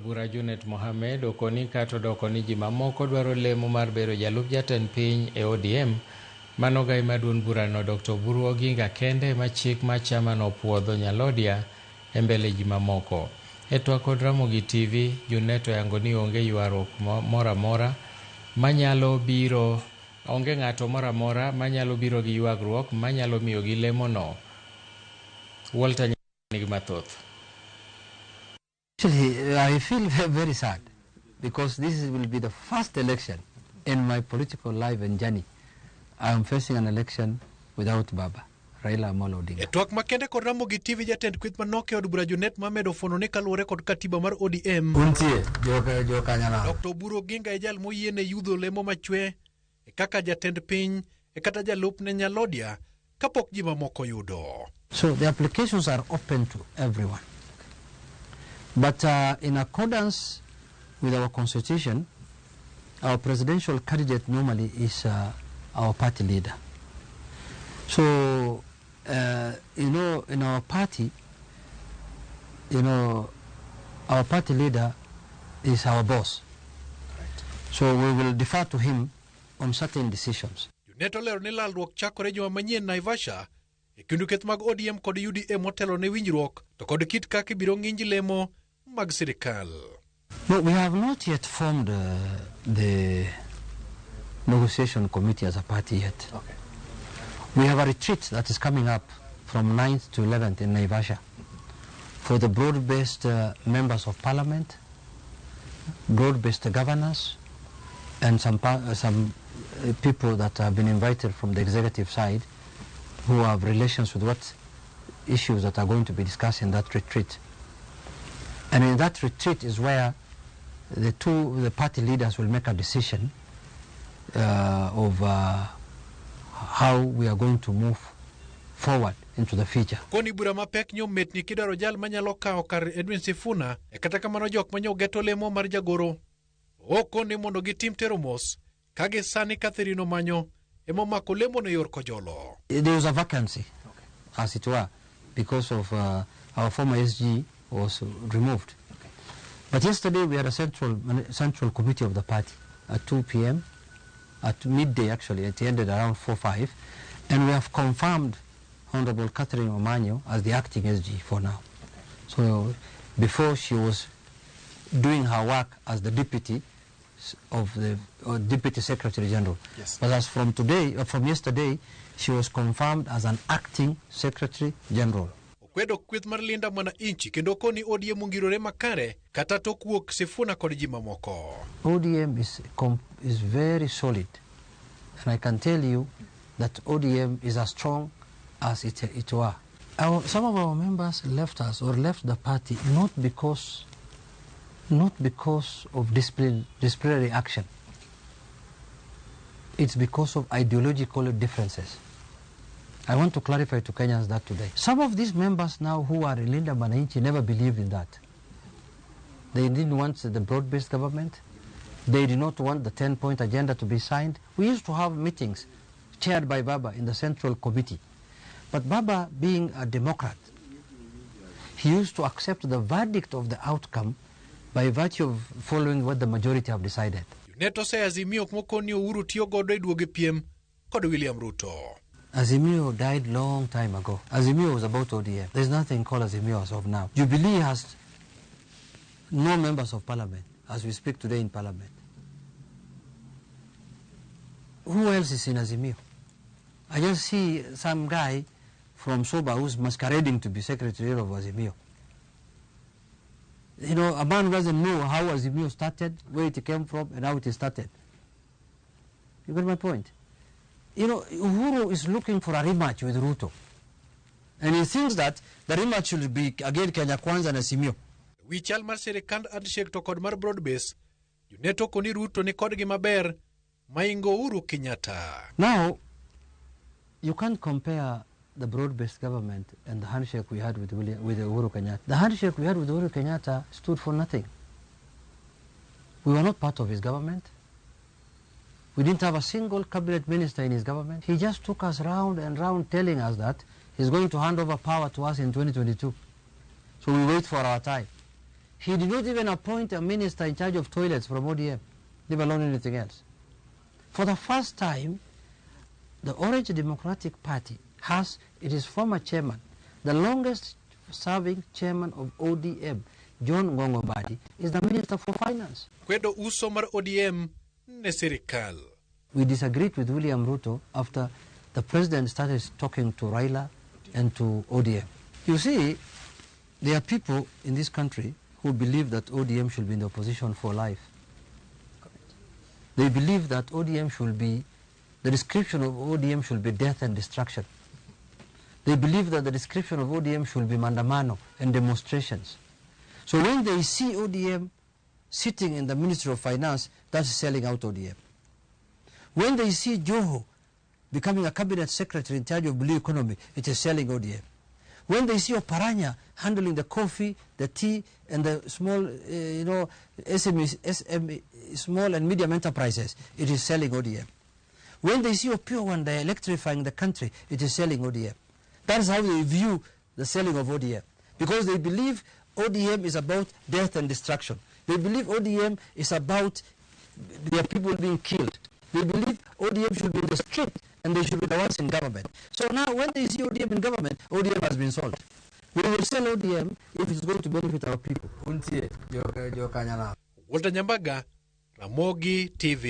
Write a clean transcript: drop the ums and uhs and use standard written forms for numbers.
bura Junet Mohamed okoni kata odoko ni ji mamoko dwaro lemo mar bedo jalup jatend piny e ODM. Mano gai maduong' burano Dr. Oburu oginga kende ma chik ma chama no opuodho nyalodia e mbele ji mamoko. E twak kod Ramogi TV, Junet oyango ni onge ywaruok mora mora manyalo biro, onge ng'ato mora mora manyalo biro gi ywagruok manyalo miyo gi lemo no. Walter nigi mathoth. Actually, I feel very sad because this will be the first election in my political life and journey. I am facing an election without Baba, Raila Amolo Odinga. E twak makende kod Ramogi TV, jatend kweth manoke od bura Junet Mohamed ofono ne kaluwore kod katiba mar ODM. Dr. Oburu oginga e jal moyiene yudho lemo machwe e kaka jatend piny e kata jalup ne nyalodia kapok ji mamoko yudo. So the applications are open to everyone. But in accordance with our constitution, our presidential candidate normally is our party leader. So, in our party, our party leader is our boss. Right. So we will defer to him on certain decisions. Junet olero ni lalruok chakore juma manyien Naivasha e kindu keth mag ODM kod UDM motelo ne winjruok to kod kit kaka ibiro ng'inj lemo mag sirikal. No, we have not yet formed the negotiation committee as a party yet. Okay. We have a retreat that is coming up from 9th to 11th in Naivasha for the broad-based members of parliament, broad-based governors, and some people that have been invited from the executive side who have relations with what issues that are going to be discussed in that retreat. And in that retreat is where the party leaders will make a decision of how we are going to move forward into the future. Koni bura mapek nyomet ni kidaro jal manyalo kao kar Edwin Sifuna e kata kamano jok manyo geto lemo mar jagoro okoni mondo gitim teromos kage sani Catherine manyo emo mako lemo ne yor kojolo. There was a vacancy, okay, as it were, because of our former SG was removed. Okay. But yesterday we had a central committee of the party at 2 p.m. at midday actually. It ended around 4-5, and we have confirmed Honorable Catherine Omanyo as the acting SG for now. Okay. So before she was doing her work as the deputy of the Deputy Secretary General. Yes. But as from yesterday, she was confirmed as an acting Secretary General. Okwedo kweth mar linda mwana inchi kendo koni ODM ngirore makare kata tokwuok Sifuna kod ji mamoko. ODM is very solid, and I can tell you that ODM is as strong as it were. Some of our members left us or left the party not because of disciplinary action. It's because of ideological differences. I want to clarify to Kenyans that today. Some of these members now who are in Linda Mwananchi never believed in that. They didn't want the broad-based government. They did not want the 10-point agenda to be signed. We used to have meetings chaired by Baba in the Central Committee. But Baba, being a Democrat, he used to accept the verdict of the outcome by virtue of following what the majority have decided. Junet se Azimio mokoni Oburu tiyo godo iduoge piem kod William Ruto. Azimio died long time ago. Azimio was about ODM. There's nothing called Azimio as of now. Jubilee has no members of parliament as we speak today in parliament. Who else is in Azimio? I just see some guy from Soba who's masquerading to be secretary of Azimio. You know, a man doesn't know how Azimio started, where it came from, and how it started. You get my point? You know, Oburu is looking for a rematch with Ruto. And he thinks that the rematch will be again Kenya Kwanza and Azimio. Wichal mar serikand handshake to kod mar broad base, Junet okoni Ruto ni kod gi maber maingo Uhuru Kenyatta. Now, you can't compare the broad-based government and the handshake we had with Uhuru Kenyatta. The handshake we had with Uhuru Kenyatta stood for nothing. We were not part of his government. We didn't have a single cabinet minister in his government. He just took us round and round telling us that he's going to hand over power to us in 2022. So we wait for our time. He did not even appoint a minister in charge of toilets from ODM, leave alone anything else. For the first time, the Orange Democratic Party has, it is former chairman, the longest serving chairman of ODM, John Ngongobadi, is the Minister for Finance. Kwedo uso mar ODM ne serikal. We disagreed with William Ruto after the president started talking to Raila and to ODM. You see, there are people in this country who believe that ODM should be in the opposition for life. They believe that ODM should be, the description of ODM should be death and destruction. They believe that the description of ODM should be mandamano and demonstrations. So when they see ODM sitting in the Ministry of Finance, that's selling out ODM. When they see Joho becoming a cabinet secretary in charge of blue economy, it is selling ODM. When they see Oparanya handling the coffee, the tea, and the small, SME, small and medium enterprises, it is selling ODM. When they see Opuodho electrifying the country, it is selling ODM. That's how they view the selling of ODM. Because they believe ODM is about death and destruction. They believe ODM is about their people being killed. They believe ODM should be in the street and they should be the ones in government. So now when they see ODM in government, ODM has been sold. We will sell ODM if it's going to benefit our people. Walter Nyambaga, Ramogi TV.